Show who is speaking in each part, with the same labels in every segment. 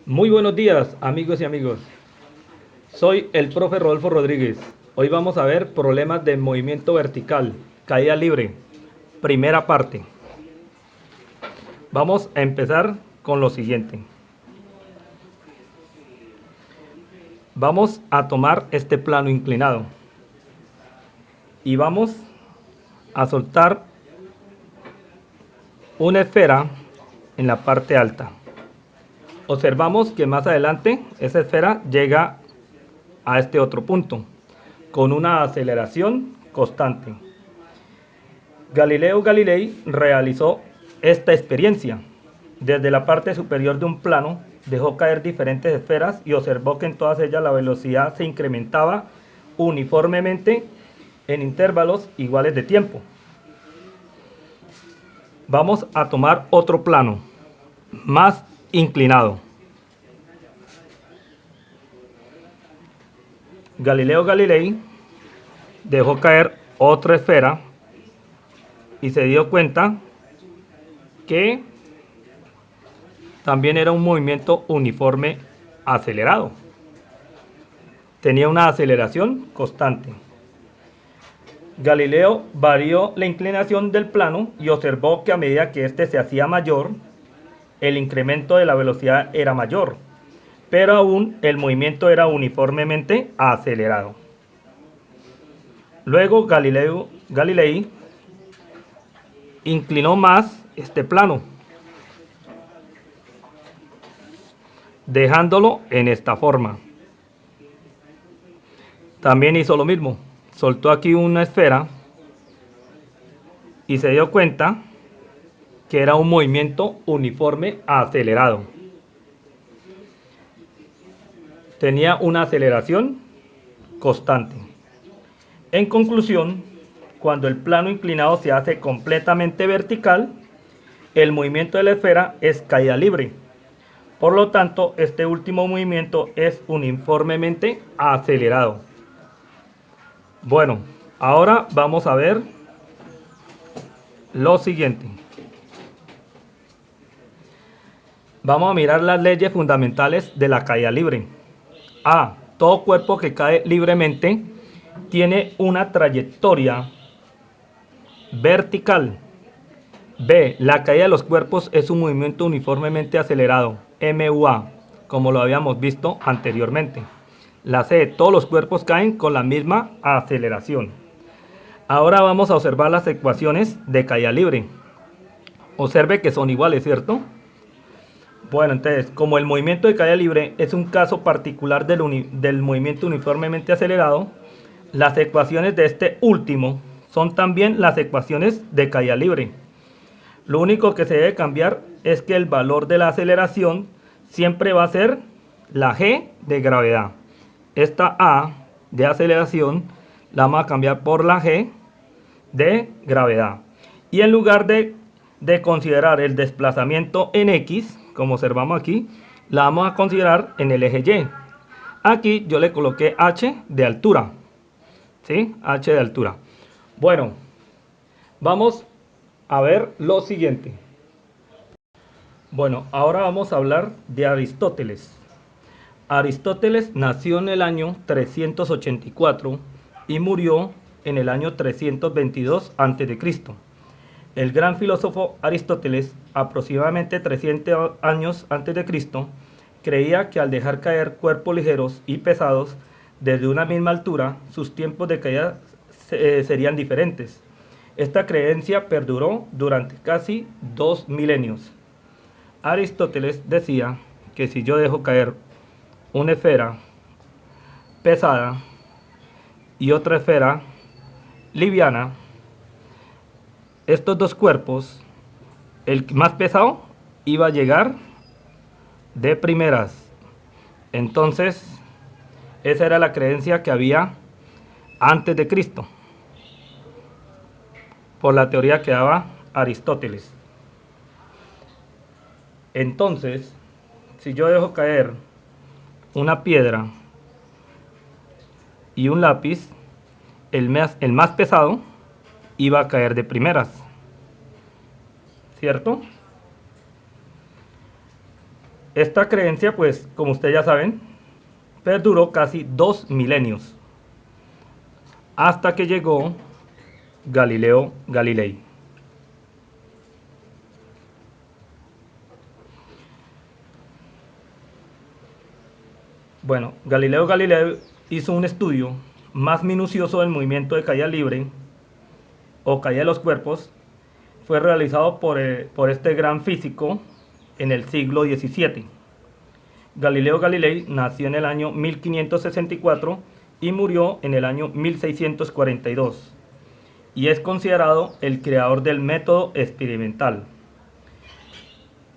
Speaker 1: Muy buenos días, amigos y amigos. Soy el profe Rodolfo Rodríguez. Hoy vamos a ver problemas de movimiento vertical, caída libre, primera parte. Vamos a empezar con lo siguiente. Vamos a tomar este plano inclinado y vamos a soltar una esfera en la parte alta. Observamos que más adelante esa esfera llega a este otro punto con una aceleración constante. Galileo Galilei realizó esta experiencia. Desde la parte superior de un plano dejó caer diferentes esferas y observó que en todas ellas la velocidad se incrementaba uniformemente en intervalos iguales de tiempo. Vamos a tomar otro plano más inclinado. Galileo Galilei dejó caer otra esfera y se dio cuenta que también era un movimiento uniforme acelerado. Tenía una aceleración constante. Galileo varió la inclinación del plano y observó que a medida que éste se hacía mayor, el incremento de la velocidad era mayor, pero aún el movimiento era uniformemente acelerado. Luego Galilei inclinó más este plano, dejándolo en esta forma. También hizo lo mismo, soltó aquí una esfera y se dio cuenta que era un movimiento uniforme acelerado. Tenía una aceleración constante. En conclusión, cuando el plano inclinado se hace completamente vertical, el movimiento de la esfera es caída libre. Por lo tanto, este último movimiento es uniformemente acelerado. Bueno, ahora vamos a ver lo siguiente. Vamos a mirar las leyes fundamentales de la caída libre. A. Todo cuerpo que cae libremente tiene una trayectoria vertical. B. La caída de los cuerpos es un movimiento uniformemente acelerado, MUA, como lo habíamos visto anteriormente. La C. Todos los cuerpos caen con la misma aceleración. Ahora vamos a observar las ecuaciones de caída libre. Observe que son iguales, ¿cierto? Bueno, entonces, como el movimiento de caída libre es un caso particular del movimiento uniformemente acelerado, las ecuaciones de este último son también las ecuaciones de caída libre. Lo único que se debe cambiar es que el valor de la aceleración siempre va a ser la g de gravedad. Esta a de aceleración la vamos a cambiar por la g de gravedad. Y en lugar de considerar el desplazamiento en x, como observamos aquí, la vamos a considerar en el eje y. Aquí yo le coloqué h de altura. ¿Sí? H de altura. Bueno, vamos a ver lo siguiente. Bueno, ahora vamos a hablar de Aristóteles. Aristóteles nació en el año 384 y murió en el año 322 a.C. El gran filósofo Aristóteles, aproximadamente 300 años antes de Cristo, creía que al dejar caer cuerpos ligeros y pesados desde una misma altura, sus tiempos de caída serían diferentes. Esta creencia perduró durante casi 2 milenios. Aristóteles decía que si yo dejo caer una esfera pesada y otra esfera liviana, estos dos cuerpos, el más pesado iba a llegar de primeras. Entonces, esa era la creencia que había antes de Cristo, por la teoría que daba Aristóteles. Entonces, si yo dejo caer una piedra y un lápiz, el más pesado iba a caer de primeras, ¿cierto? Esta creencia, pues, como ustedes ya saben, perduró casi 2 milenios, hasta que llegó Galileo Galilei. Bueno, Galileo Galilei hizo un estudio más minucioso del movimiento de caída libre o caída de los cuerpos. Fue realizado por este gran físico en el siglo XVII. Galileo Galilei nació en el año 1564 y murió en el año 1642, y es considerado el creador del método experimental.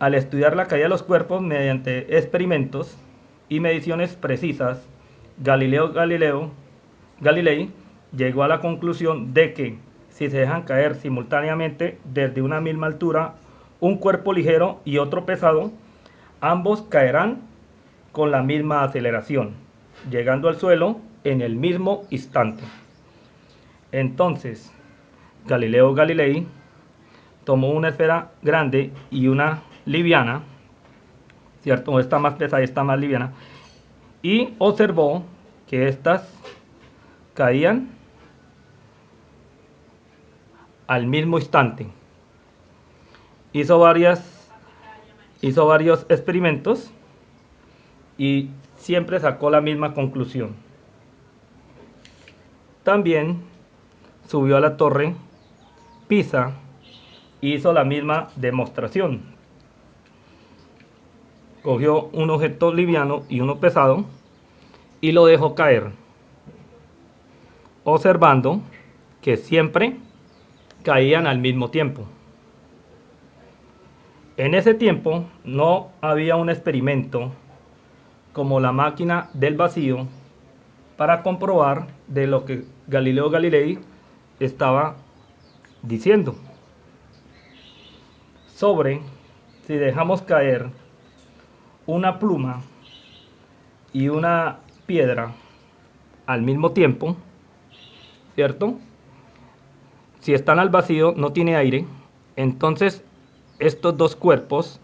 Speaker 1: Al estudiar la caída de los cuerpos mediante experimentos y mediciones precisas, Galileo Galilei llegó a la conclusión de que si se dejan caer simultáneamente desde una misma altura un cuerpo ligero y otro pesado, ambos caerán con la misma aceleración, llegando al suelo en el mismo instante. Entonces, Galileo Galilei tomó una esfera grande y una liviana, ¿cierto? Esta más pesada y esta más liviana, y observó que estas caían al mismo instante. Hizo varios experimentos y siempre sacó la misma conclusión. También subió a la torre Pisa e hizo la misma demostración. Cogió un objeto liviano y uno pesado y lo dejó caer, observando que siempre caían al mismo tiempo. En ese tiempo no había un experimento como la máquina del vacío para comprobar de lo que Galileo Galilei estaba diciendo sobre si dejamos caer una pluma y una piedra al mismo tiempo, ¿cierto? Si están al vacío, no tiene aire, entonces estos dos cuerpos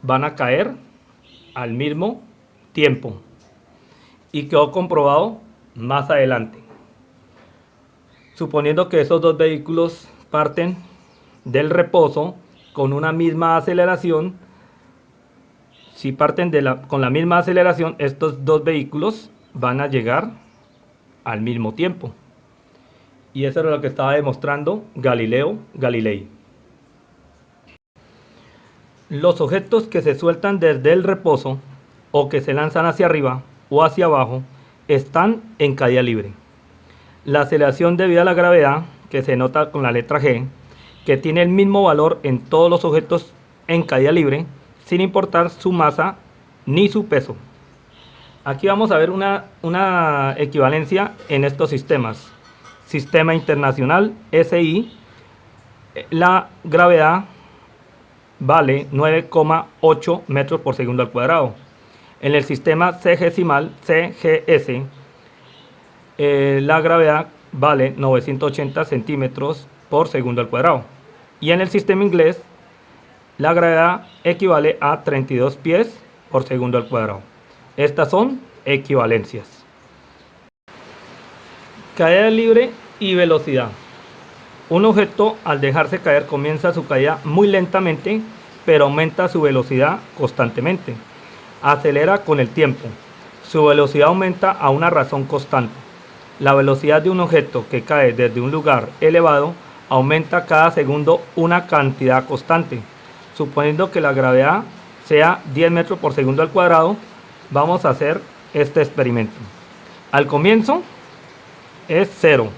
Speaker 1: van a caer al mismo tiempo, y quedó comprobado más adelante. Suponiendo que esos dos vehículos parten del reposo con una misma aceleración, si parten con la misma aceleración, estos dos vehículos van a llegar al mismo tiempo. Y eso era lo que estaba demostrando Galileo Galilei. Los objetos que se sueltan desde el reposo o que se lanzan hacia arriba o hacia abajo están en caída libre. La aceleración debido a la gravedad, que se nota con la letra G, que tiene el mismo valor en todos los objetos en caída libre, sin importar su masa ni su peso. Aquí vamos a ver una equivalencia en estos sistemas. Sistema internacional SI, la gravedad vale 9,8 metros por segundo al cuadrado. En el sistema CGesimal, CGS, la gravedad vale 980 centímetros por segundo al cuadrado. Y en el sistema inglés, la gravedad equivale a 32 pies por segundo al cuadrado. Estas son equivalencias. Caída libre y velocidad. Un objeto al dejarse caer comienza su caída muy lentamente, pero aumenta su velocidad constantemente. Acelera con el tiempo. Su velocidad aumenta a una razón constante. La velocidad de un objeto que cae desde un lugar elevado aumenta cada segundo una cantidad constante. Suponiendo que la gravedad sea 10 metros por segundo al cuadrado, vamos a hacer este experimento. Al comienzo es 0.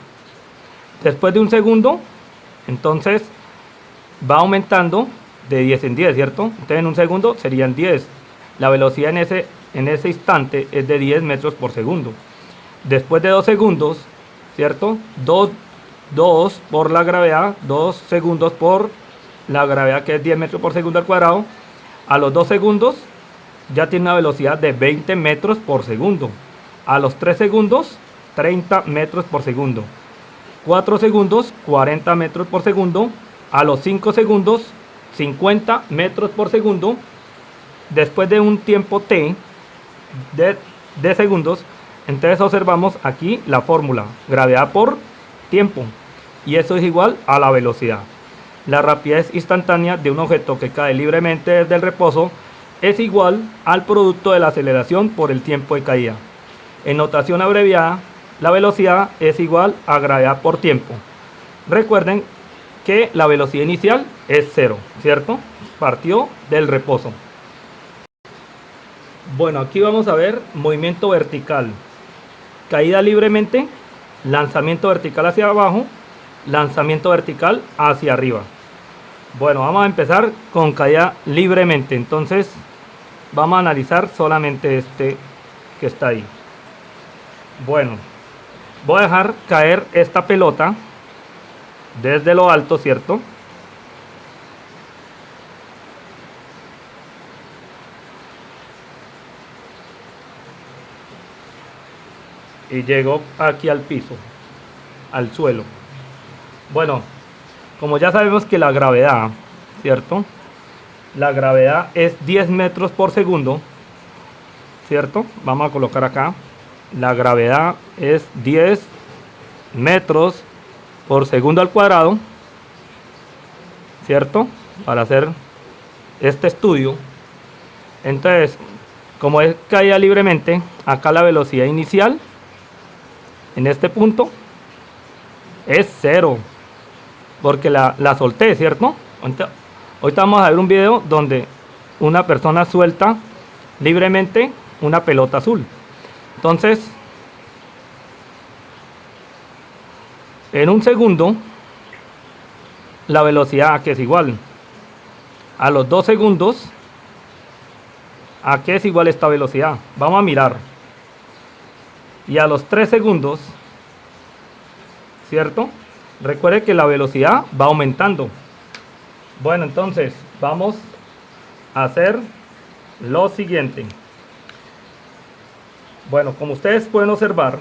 Speaker 1: Después de un segundo, entonces va aumentando de 10 en 10, ¿cierto? Entonces en un segundo serían 10. La velocidad en ese instante es de 10 metros por segundo. Después de 2 segundos, ¿cierto? 2 por la gravedad, 2 segundos por la gravedad, que es 10 metros por segundo al cuadrado. A los 2 segundos ya tiene una velocidad de 20 metros por segundo. A los 3 segundos, 30 metros por segundo. 4 segundos, 40 metros por segundo. A los 5 segundos, 50 metros por segundo. después de un tiempo t de segundos, entonces observamos aquí la fórmula, gravedad por tiempo, y eso es igual a la velocidad. La rapidez instantánea de un objeto que cae libremente desde el reposo es igual al producto de la aceleración por el tiempo de caída. En notación abreviada, la velocidad es igual a gravedad por tiempo. Recuerden que la velocidad inicial es 0, ¿cierto? Partió del reposo. Bueno, aquí vamos a ver movimiento vertical. Caída libremente, lanzamiento vertical hacia abajo, lanzamiento vertical hacia arriba. Bueno, vamos a empezar con caída libremente. Entonces vamos a analizar solamente este que está ahí. Bueno, voy a dejar caer esta pelota desde lo alto, ¿cierto? Y llego aquí al piso, al suelo. Bueno, como ya sabemos que la gravedad, ¿cierto? La gravedad es 10 metros por segundo, ¿cierto? Vamos a colocar acá. La gravedad es 10 metros por segundo al cuadrado, ¿cierto? Para hacer este estudio. Entonces, como es caída libremente, acá la velocidad inicial en este punto es 0, porque la solté, ¿cierto? Ahorita vamos a ver un video donde una persona suelta libremente una pelota azul. Entonces, en un segundo, la velocidad que es igual a los 2 segundos, ¿a qué es igual esta velocidad? Vamos a mirar. Y a los 3 segundos, ¿cierto? Recuerde que la velocidad va aumentando. Bueno, entonces vamos a hacer lo siguiente. Bueno, como ustedes pueden observar,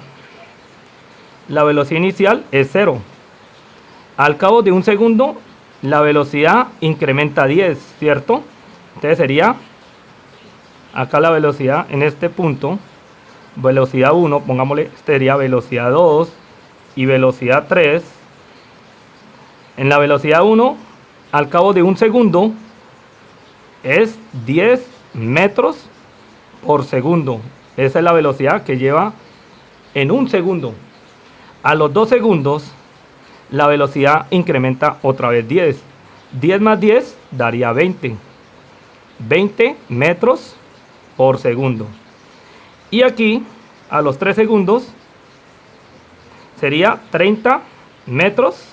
Speaker 1: la velocidad inicial es 0. Al cabo de un segundo, la velocidad incrementa a 10, ¿cierto? Entonces sería, acá la velocidad en este punto, velocidad 1, pongámosle, sería velocidad 2 y velocidad 3. En la velocidad 1, al cabo de un segundo, es 10 metros por segundo. Esa es la velocidad que lleva en un segundo. A los 2 segundos, la velocidad incrementa otra vez 10. 10 más 10 daría 20. 20 metros por segundo. Y aquí, a los 3 segundos, sería 30 metros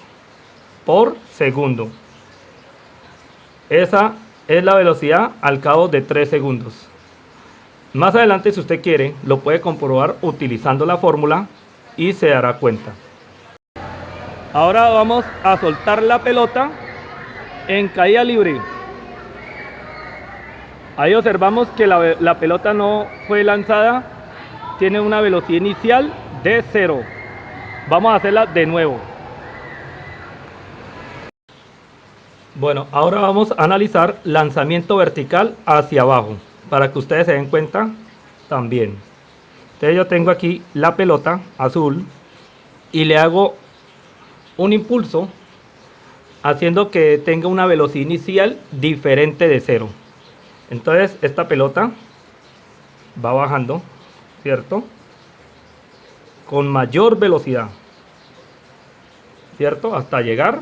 Speaker 1: por segundo. Esa es la velocidad al cabo de 3 segundos. Más adelante, si usted quiere, lo puede comprobar utilizando la fórmula y se dará cuenta. Ahora vamos a soltar la pelota en caída libre. Ahí observamos que la pelota no fue lanzada, tiene una velocidad inicial de 0. Vamos a hacerla de nuevo. Bueno, ahora vamos a analizar lanzamiento vertical hacia abajo, para que ustedes se den cuenta también. Entonces yo tengo aquí la pelota azul y le hago un impulso haciendo que tenga una velocidad inicial diferente de 0. Entonces esta pelota va bajando, ¿cierto? Con mayor velocidad, ¿cierto? Hasta llegar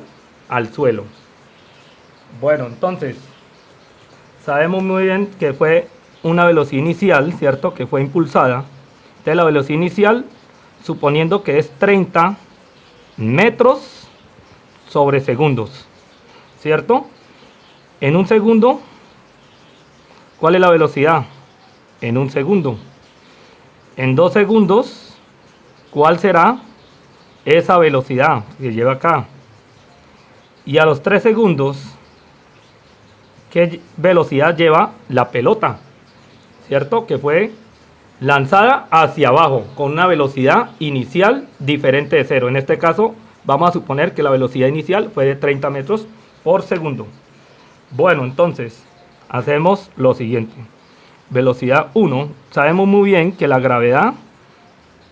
Speaker 1: al suelo. Bueno, entonces sabemos muy bien que fue una velocidad inicial, ¿cierto? Que fue impulsada. Entonces la velocidad inicial, suponiendo que es 30 metros sobre segundos, ¿cierto? En un segundo, ¿cuál es la velocidad? En un segundo. En 2 segundos, ¿cuál será esa velocidad que lleva acá? Y a los 3 segundos, ¿qué velocidad lleva la pelota? ¿Cierto? Que fue lanzada hacia abajo con una velocidad inicial diferente de 0. En este caso, vamos a suponer que la velocidad inicial fue de 30 metros por segundo. Bueno, entonces, hacemos lo siguiente. velocidad 1, sabemos muy bien que la gravedad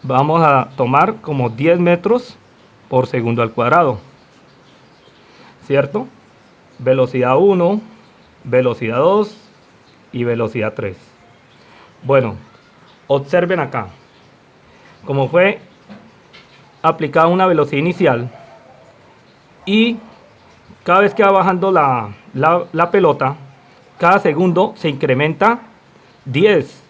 Speaker 1: vamos a tomar como 10 metros por segundo al cuadrado, ¿cierto? Velocidad 1, velocidad 2 y velocidad 3. Bueno, observen acá, como fue aplicada una velocidad inicial y cada vez que va bajando la pelota, cada segundo se incrementa 10.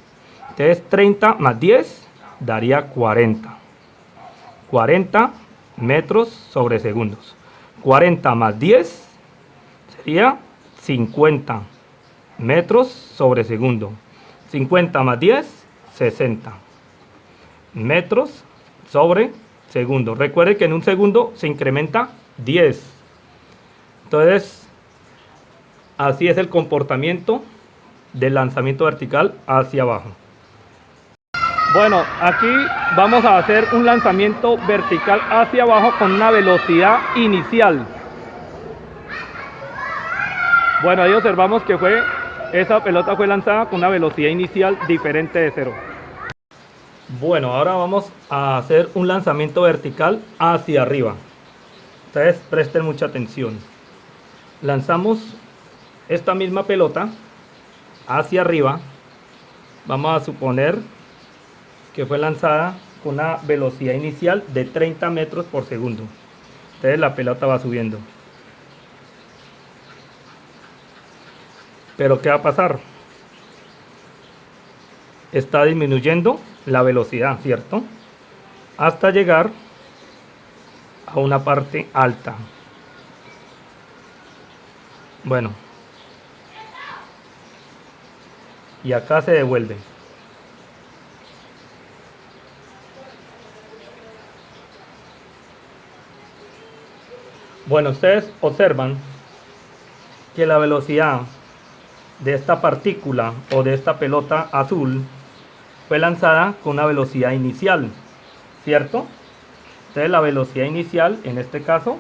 Speaker 1: Entonces 30 más 10 daría 40. 40 metros sobre segundos. 40 más 10 sería 50 metros sobre segundo. 50 más 10, 60 metros sobre segundo. Recuerde que en un segundo se incrementa 10. Entonces, así es el comportamiento del lanzamiento vertical hacia abajo. Bueno, aquí vamos a hacer un lanzamiento vertical hacia abajo con una velocidad inicial. Bueno, ahí observamos que esa pelota fue lanzada con una velocidad inicial diferente de 0. Bueno, ahora vamos a hacer un lanzamiento vertical hacia arriba. Entonces presten mucha atención. Lanzamos esta misma pelota hacia arriba. Vamos a suponer que fue lanzada con una velocidad inicial de 30 metros por segundo. Entonces la pelota va subiendo. Pero ¿qué va a pasar? Está disminuyendo la velocidad, ¿cierto? Hasta llegar a una parte alta. Bueno. Y acá se devuelve. Bueno, ustedes observan que la velocidad de esta partícula o de esta pelota azul fue lanzada con una velocidad inicial, ¿cierto? Entonces la velocidad inicial, en este caso,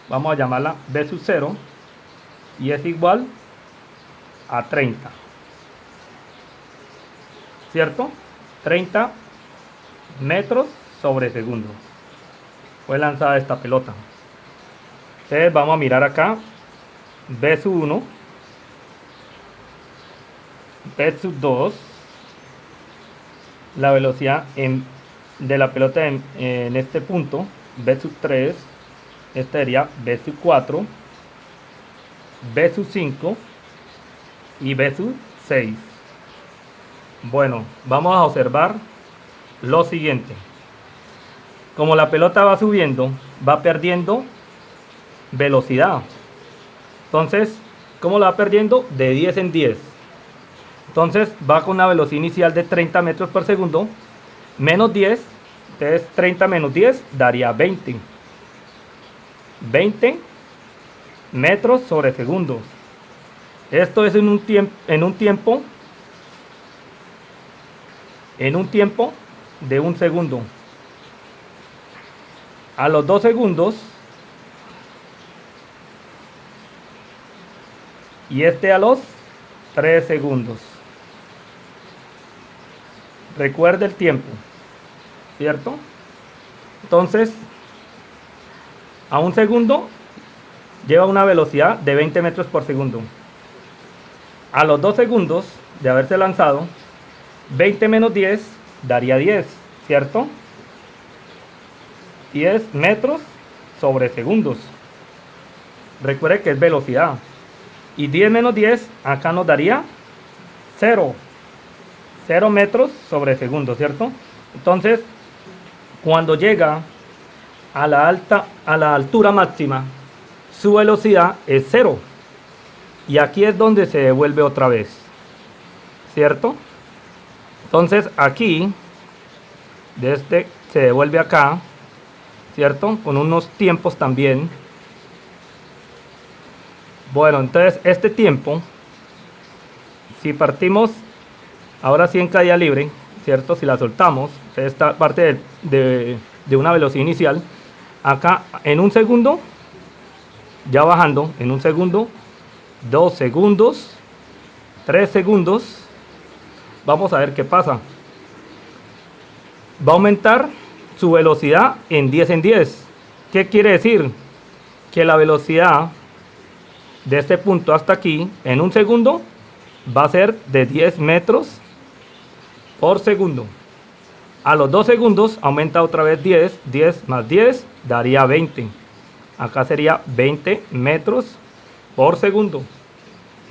Speaker 1: vamos a llamarla v sub 0 y es igual a 30, ¿cierto? 30 metros sobre segundo fue lanzada esta pelota. Entonces vamos a mirar acá, v sub 1, v sub 2, la velocidad de la pelota en este punto, v sub 3, este sería v sub 4, v sub 5 y v sub 6. Bueno, vamos a observar lo siguiente. Como la pelota va subiendo, va perdiendo velocidad. Entonces, ¿cómo la va perdiendo? De 10 en 10. Entonces va con una velocidad inicial de 30 metros por segundo, menos 10, entonces 30 menos 10 daría 20. 20 metros sobre segundos. Esto es en un tiempo de un segundo. A los 2 segundos y a los 3 segundos. Recuerde el tiempo, ¿cierto? Entonces, a un segundo lleva una velocidad de 20 metros por segundo. A los 2 segundos de haberse lanzado, 20 menos 10 daría 10, ¿cierto? 10 metros sobre segundos. Recuerde que es velocidad. Y 10 menos 10 acá nos daría 0. 0 metros sobre segundo, ¿cierto? Entonces, cuando llega a la altura máxima, su velocidad es 0. Y aquí es donde se devuelve otra vez, ¿cierto? Entonces aquí, se devuelve acá, ¿cierto? Con unos tiempos también. Bueno, entonces este tiempo, si partimos ahora sí en caída libre, ¿cierto? Si la soltamos, esta parte de una velocidad inicial, acá en un segundo, ya bajando, en un segundo, 2 segundos, 3 segundos, vamos a ver qué pasa. Va a aumentar su velocidad en 10 en 10. ¿Qué quiere decir? Que la velocidad de este punto hasta aquí en un segundo va a ser de 10 metros por segundo. A los 2 segundos aumenta otra vez 10, 10 más 10 daría 20. Acá sería 20 metros por segundo.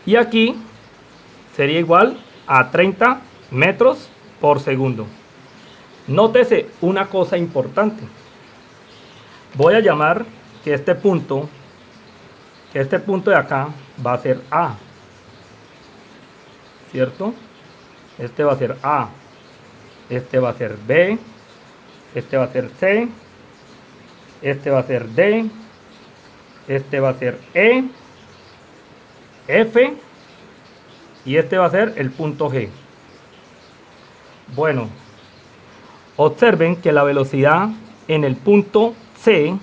Speaker 1: Y aquí sería igual a 30 metros por segundo. Nótese una cosa importante. Voy a llamar que este punto de acá va a ser A, ¿cierto? Este va a ser A, este va a ser B, este va a ser C, este va a ser D, este va a ser E, F y este va a ser el punto G. Bueno, observen que la velocidad en el punto C,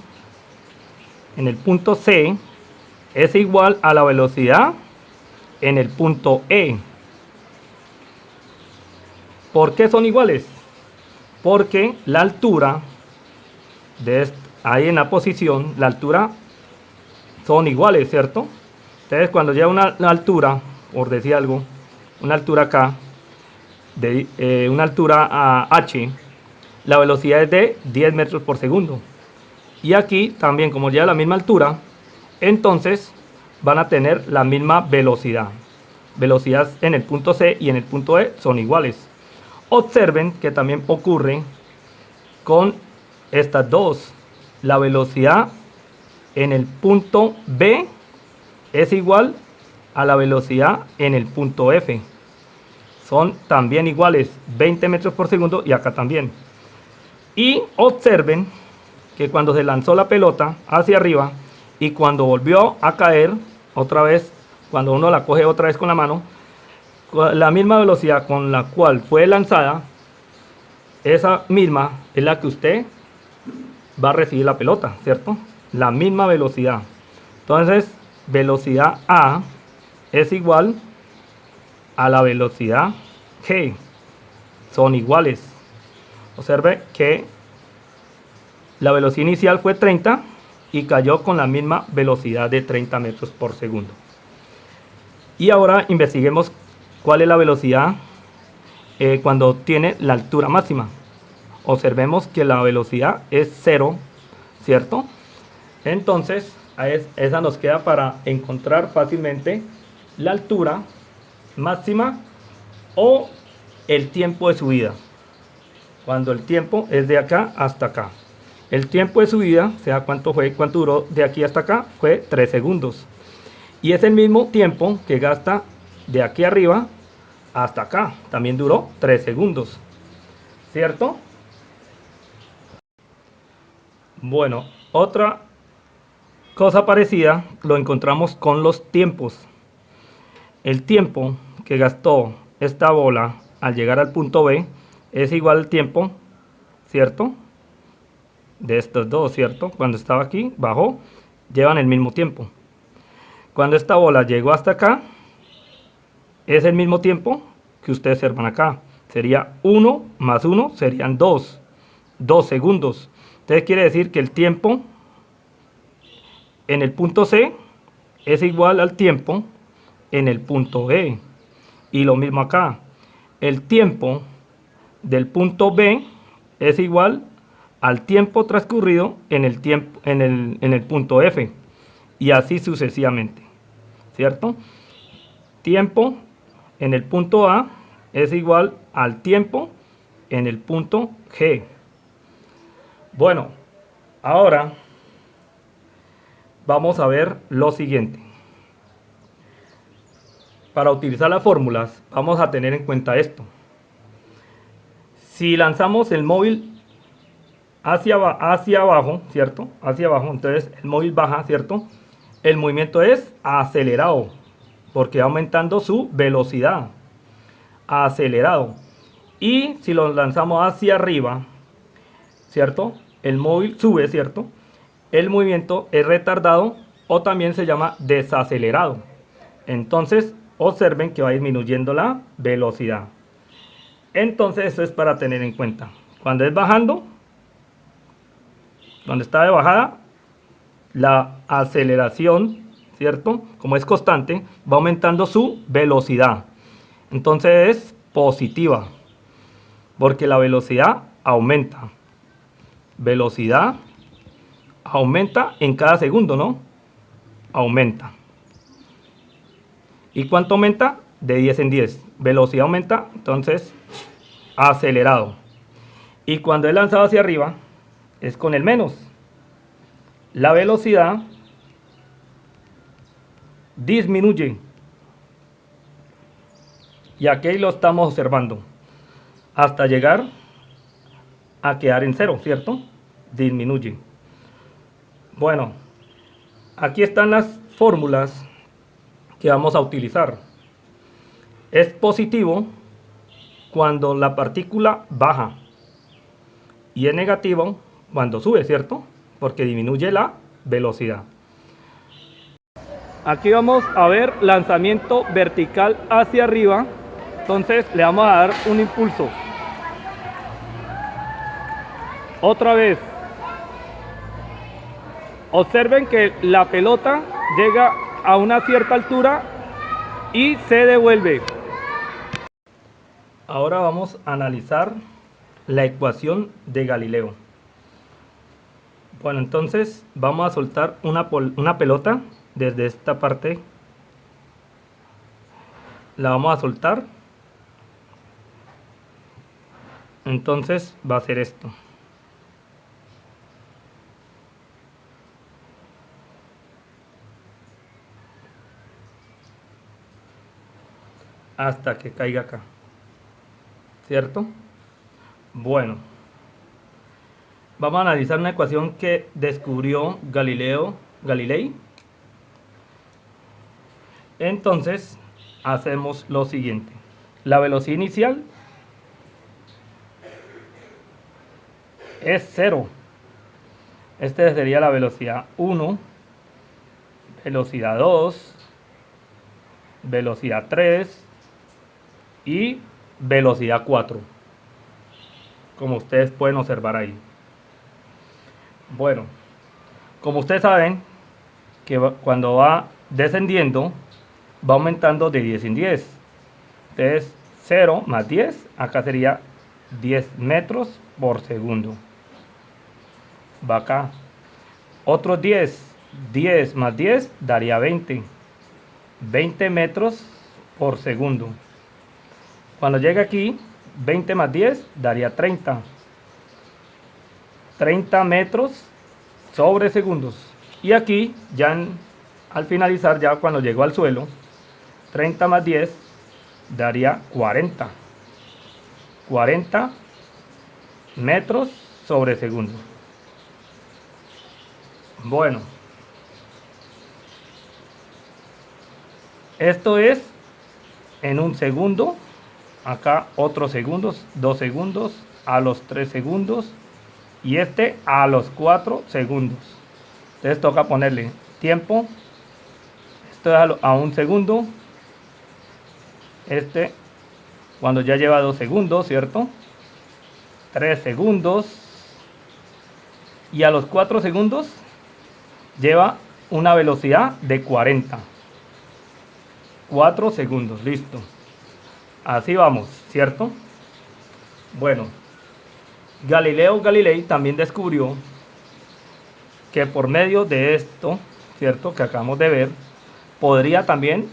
Speaker 1: es igual a la velocidad en el punto E. ¿Por qué son iguales? Porque la altura de ahí en la posición, la altura son iguales, ¿cierto? Entonces cuando llega una altura, por decir algo, una altura acá, una altura a h, la velocidad es de 10 metros por segundo. Y aquí también, como llega a la misma altura, entonces van a tener la misma velocidad. Velocidad en el punto C y en el punto E son iguales. Observen que también ocurre con estas dos. La velocidad en el punto B es igual a la velocidad en el punto F. Son también iguales, 20 metros por segundo y acá también. Y observen que cuando se lanzó la pelota hacia arriba y cuando volvió a caer otra vez, cuando uno la coge otra vez con la mano, la misma velocidad con la cual fue lanzada, esa misma es la que usted va a recibir la pelota, ¿cierto? La misma velocidad. Entonces, velocidad A es igual a la velocidad G. Son iguales. Observe que la velocidad inicial fue 30 y cayó con la misma velocidad de 30 metros por segundo. Y ahora investiguemos cuál es la velocidad cuando tiene la altura máxima. Observemos que la velocidad es 0, ¿cierto? Entonces, esa nos queda para encontrar fácilmente la altura máxima o el tiempo de subida. Cuando el tiempo es de acá hasta acá. El tiempo de subida, o sea, cuánto duró de aquí hasta acá, fue 3 segundos. Y es el mismo tiempo que gasta de aquí arriba hasta acá. También duró 3 segundos. ¿Cierto? Bueno, otra cosa parecida lo encontramos con los tiempos. El tiempo que gastó esta bola al llegar al punto B es igual al tiempo, ¿cierto? De estos dos, ¿cierto? Cuando estaba aquí, bajó, llevan el mismo tiempo. Cuando esta bola llegó hasta acá, es el mismo tiempo que ustedes observan acá. Sería 1 más 1, serían 2. 2 segundos. Entonces quiere decir que el tiempo en el punto C es igual al tiempo en el punto E. Y lo mismo acá. El tiempo del punto B es igual al tiempo transcurrido en el punto F. Y así sucesivamente. ¿Cierto? Tiempo en el punto A es igual al tiempo en el punto G. Bueno, ahora vamos a ver lo siguiente. Para utilizar las fórmulas vamos a tener en cuenta esto. Si lanzamos el móvil hacia abajo, ¿cierto? Hacia abajo, entonces el móvil baja, ¿cierto? El movimiento es acelerado, porque va aumentando su velocidad. Acelerado. Y si lo lanzamos hacia arriba, ¿cierto? El móvil sube, ¿cierto? El movimiento es retardado o también se llama desacelerado. Entonces, observen que va disminuyendo la velocidad. Entonces eso es para tener en cuenta. Cuando es bajando, cuando está de bajada, la aceleración, ¿cierto? Como es constante, va aumentando su velocidad. Entonces es positiva, porque la velocidad aumenta. Velocidad aumenta en cada segundo, ¿no? Aumenta. ¿Y cuánto aumenta? De 10 en 10. Velocidad aumenta, entonces acelerado. Y cuando es lanzado hacia arriba, es con el menos. La velocidad disminuye. Y aquí lo estamos observando. Hasta llegar a quedar en cero, ¿cierto? Disminuye. Bueno, aquí están las fórmulas que vamos a utilizar. Es positivo cuando la partícula baja y es negativo cuando sube, ¿cierto? Porque disminuye la velocidad. Aquí vamos a ver lanzamiento vertical hacia arriba. Entonces le vamos a dar un impulso. Otra vez. Observen que la pelota llega a una cierta altura y se devuelve. Ahora vamos a analizar la ecuación de Galileo. Bueno, entonces vamos a soltar una pelota desde esta parte. La vamos a soltar. Entonces va a ser esto. Hasta que caiga acá. ¿Cierto? Bueno. Vamos a analizar una ecuación que descubrió Galilei. Entonces hacemos lo siguiente. La velocidad inicial es 0. Esta sería la velocidad 1, velocidad 2, velocidad 3 y velocidad 4. Como ustedes pueden observar ahí. Bueno, como ustedes saben que cuando va descendiendo va aumentando de 10 en 10. Entonces 0 más 10, acá sería 10 metros por segundo. Va acá. Otros 10. 10 más 10 daría 20. 20 metros por segundo. Cuando llegue aquí, 20 más 10 daría 30. 30 metros sobre segundos. Y aquí, ya al finalizar, ya cuando llegó al suelo, 30 más 10 daría 40. 40 metros sobre segundo. Bueno, esto es en un segundo. Acá otros segundos, 2 segundos, a los 3 segundos y este a los 4 segundos. Entonces toca ponerle tiempo. Esto es a un segundo. Este cuando ya lleva 2 segundos, ¿cierto? 3 segundos. Y a los 4 segundos lleva una velocidad de 40. 4 segundos, listo. Así vamos, ¿cierto? Bueno, Galileo Galilei también descubrió que por medio de esto, ¿cierto? Que acabamos de ver, podría también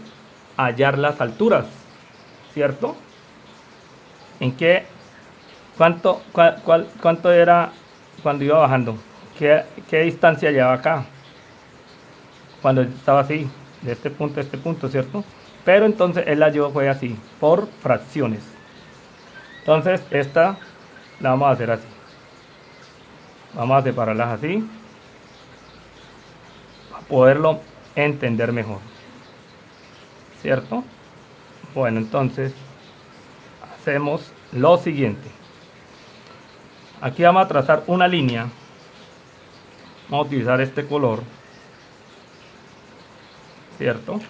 Speaker 1: hallar las alturas, ¿cierto? ¿En qué? ¿Cuánto era cuando iba bajando? ¿Qué distancia llevaba acá? Cuando estaba así, de este punto a este punto, ¿cierto? Pero entonces él la llevó fue así, por fracciones. Entonces esta la vamos a hacer así. Vamos a separarlas así, para poderlo entender mejor, ¿cierto? Bueno, entonces hacemos lo siguiente. Aquí vamos a trazar una línea. Vamos a utilizar este color, ¿cierto?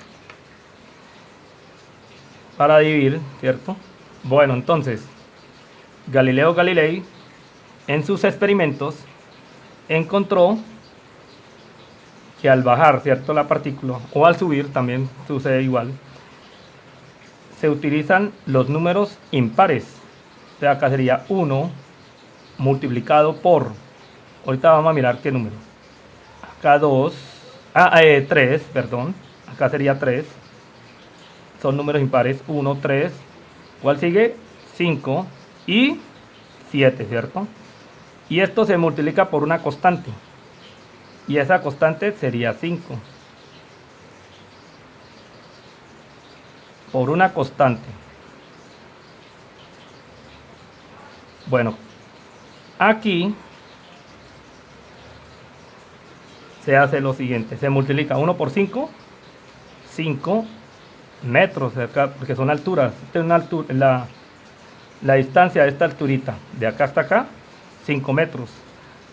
Speaker 1: Para dividir, ¿cierto? Bueno, entonces Galileo Galilei en sus experimentos encontró que al bajar, ¿cierto?, la partícula, o al subir también sucede igual, se utilizan los números impares. O sea, acá sería 1 multiplicado por, ahorita vamos a mirar qué número, acá 3, perdón, acá sería 3, son números impares, 1, 3, ¿cuál sigue? 5 y 7, ¿cierto? Y esto se multiplica por una constante, y esa constante sería 5. Por una constante. Bueno, aquí se hace lo siguiente, se multiplica 1 por 5, 5 metros, porque son alturas. Esta es una altura, la distancia de esta alturita, de acá hasta acá, 5 metros.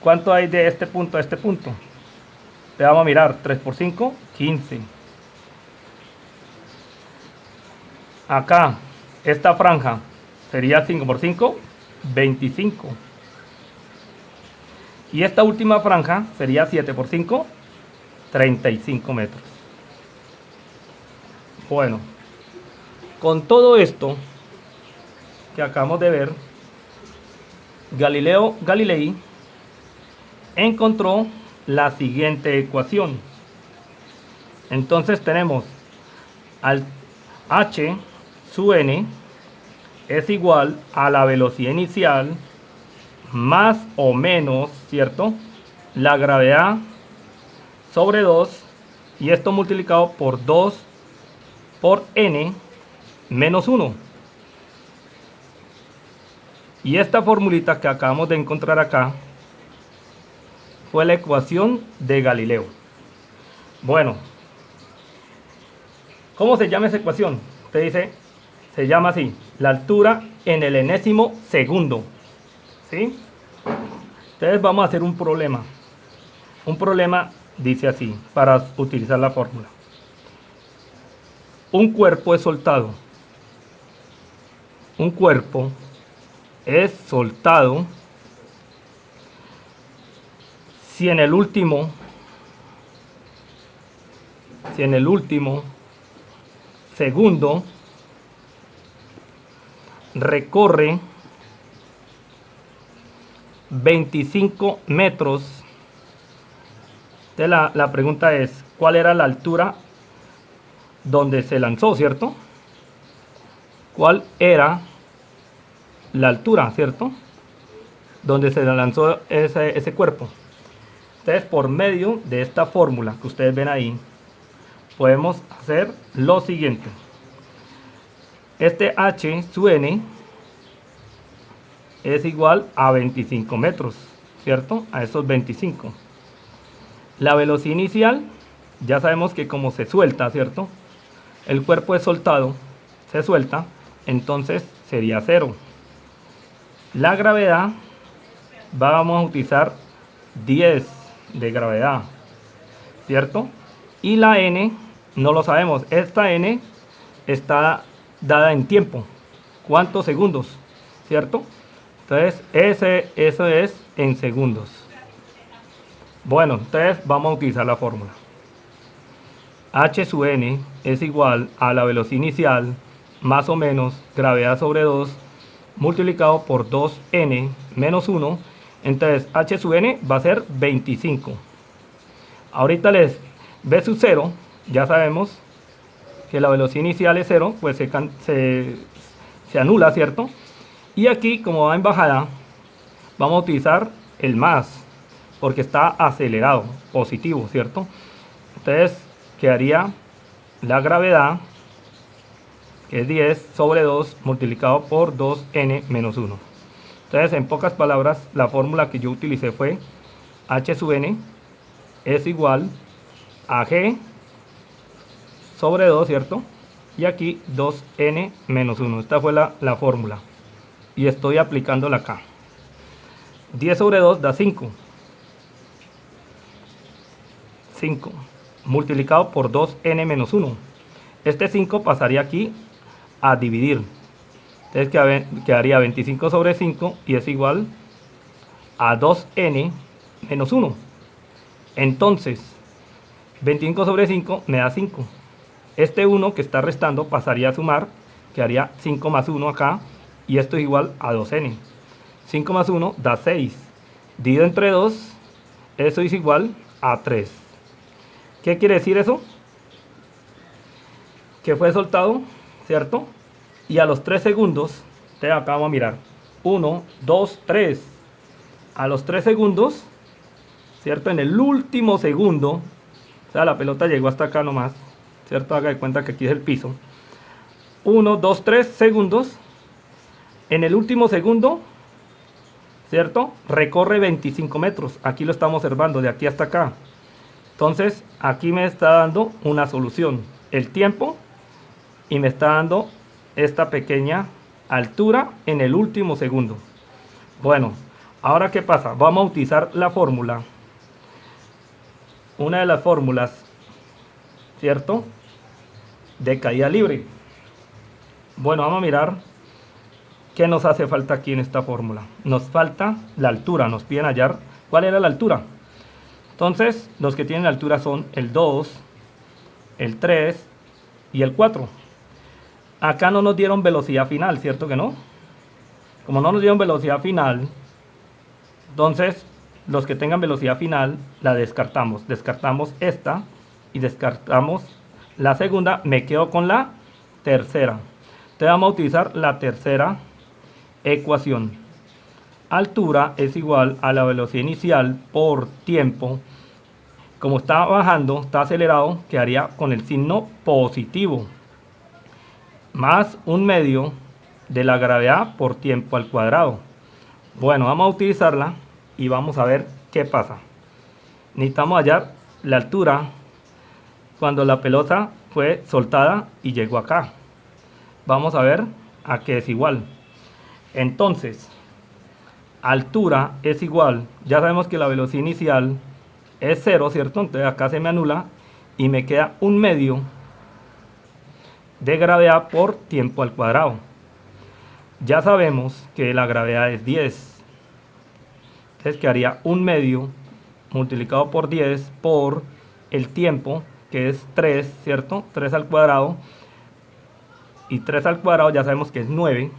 Speaker 1: ¿Cuánto hay de este punto a este punto? Le vamos a mirar, 3 por 5, 15. Acá, esta franja sería 5 por 5, 25. Y esta última franja sería 7 por 5, 35 metros. Bueno, con todo esto que acabamos de ver, Galileo Galilei encontró la siguiente ecuación. Entonces tenemos al h sub n es igual a la velocidad inicial más o menos, ¿cierto?, la gravedad sobre 2, y esto multiplicado por 2 por n menos 1. Y esta formulita que acabamos de encontrar acá fue la ecuación de Galileo. Bueno, ¿cómo se llama esa ecuación? Usted dice, se llama así, la altura en el enésimo segundo, ¿sí? Entonces vamos a hacer un problema. Un problema dice así, para utilizar la fórmula. Un cuerpo es soltado. Un cuerpo es soltado si en el último segundo recorre 25 metros. Entonces la pregunta es, ¿cuál era la altura donde se lanzó, cierto? ¿Cuál era la altura, cierto?, donde se lanzó ese cuerpo. Entonces, por medio de esta fórmula que ustedes ven ahí, podemos hacer lo siguiente. Este h sub n es igual a 25 metros, ¿cierto? A esos 25. La velocidad inicial, ya sabemos que como se suelta, ¿cierto?, el cuerpo es soltado, se suelta, entonces sería 0. La gravedad, vamos a utilizar 10 de gravedad, ¿cierto? Y la n no lo sabemos. Esta n está dada en tiempo. ¿Cuántos segundos? ¿Cierto? Entonces, eso es en segundos. Bueno, entonces vamos a utilizar la fórmula. H sub n es igual a la velocidad inicial más o menos gravedad sobre 2 multiplicado por 2n menos 1. Entonces h sub n va a ser 25. Ahorita v sub 0, ya sabemos que la velocidad inicial es 0, pues se anula, ¿cierto? Y aquí, como va en bajada, vamos a utilizar el más, porque está acelerado, positivo, ¿cierto? Entonces quedaría la gravedad, que es 10 sobre 2 multiplicado por 2n menos 1. Entonces, en pocas palabras, la fórmula que yo utilicé fue h sub n es igual a g sobre 2, ¿cierto? Y aquí 2n menos 1. Esta fue la fórmula. Y estoy aplicándola acá. 10 sobre 2 da 5. 5 multiplicado por 2n menos 1. Este 5 pasaría aquí a dividir. Entonces quedaría 25 sobre 5 y es igual a 2n menos 1. Entonces, 25 sobre 5 me da 5. Este 1 que está restando pasaría a sumar, quedaría 5 más 1 acá, y esto es igual a 2n. 5 más 1 da 6. Dividido entre 2, eso es igual a 3. ¿Qué quiere decir eso? Que fue soltado, ¿cierto? Y a los 3 segundos, te acá vamos a mirar. 1, 2, 3. A los 3 segundos, ¿cierto? En el último segundo, o sea, la pelota llegó hasta acá nomás, ¿cierto? Haga de cuenta que aquí es el piso. 1, 2, 3 segundos. En el último segundo, ¿cierto? Recorre 25 metros. Aquí lo estamos observando, de aquí hasta acá. Entonces, aquí me está dando una solución. El tiempo, y me está dando esta pequeña altura en el último segundo. Bueno, ahora ¿qué pasa? Vamos a utilizar la fórmula. Una de las fórmulas, ¿cierto? De caída libre. Bueno, vamos a mirar qué nos hace falta aquí en esta fórmula. Nos falta la altura, nos piden hallar cuál era la altura. Entonces, los que tienen la altura son el 2, el 3 y el 4. Acá no nos dieron velocidad final, ¿cierto que no? Como no nos dieron velocidad final, entonces los que tengan velocidad final la descartamos. Descartamos esta y descartamos la segunda. Me quedo con la tercera. Entonces vamos a utilizar la tercera ecuación. Altura es igual a la velocidad inicial por tiempo. Como está bajando, está acelerado, quedaría con el signo positivo. Más un medio de la gravedad por tiempo al cuadrado. Bueno, vamos a utilizarla y vamos a ver qué pasa. Necesitamos hallar la altura cuando la pelota fue soltada y llegó acá. Vamos a ver a qué es igual. Entonces, altura es igual, ya sabemos que la velocidad inicial es 0, ¿cierto? Entonces acá se me anula y me queda un medio de gravedad por tiempo al cuadrado. Ya sabemos que la gravedad es 10. Entonces quedaría un medio multiplicado por 10 por el tiempo, que es 3, ¿cierto? 3 al cuadrado. Y 3 al cuadrado ya sabemos que es 9.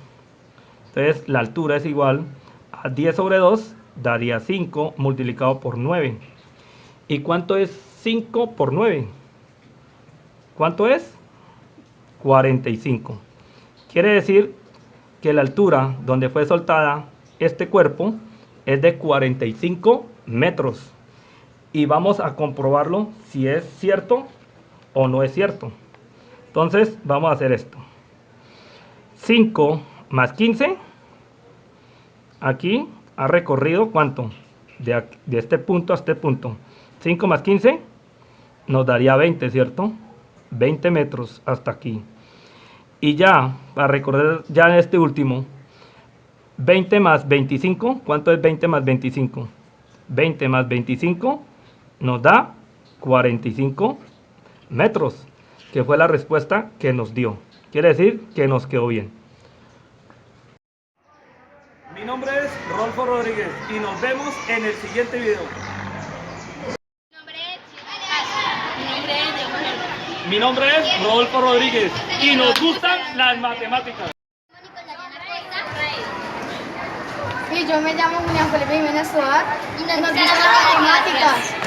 Speaker 1: Entonces la altura es igual a 10 sobre 2, daría 5 multiplicado por 9. ¿Y cuánto es 5 por 9? ¿Cuánto es? 45. Quiere decir que la altura donde fue soltada este cuerpo es de 45 metros. Y vamos a comprobarlo si es cierto o no es cierto. Entonces vamos a hacer esto. 5 más 15. Aquí ha recorrido ¿cuánto? De este punto a este punto. 5 más 15 nos daría 20, ¿cierto? 20 metros hasta aquí. Y ya, para recorrer ya este último, 20 más 25, ¿cuánto es 20 más 25? 20 más 25 nos da 45 metros, que fue la respuesta que nos dio. Quiere decir que nos quedó bien. Mi nombre es Rolfo Rodríguez y nos vemos en el siguiente video. Mi nombre es Rodolfo Rodríguez y nos gustan las matemáticas.
Speaker 2: Y yo me llamo Julián Felipe Jiménez Tovar y nos gustan las matemáticas.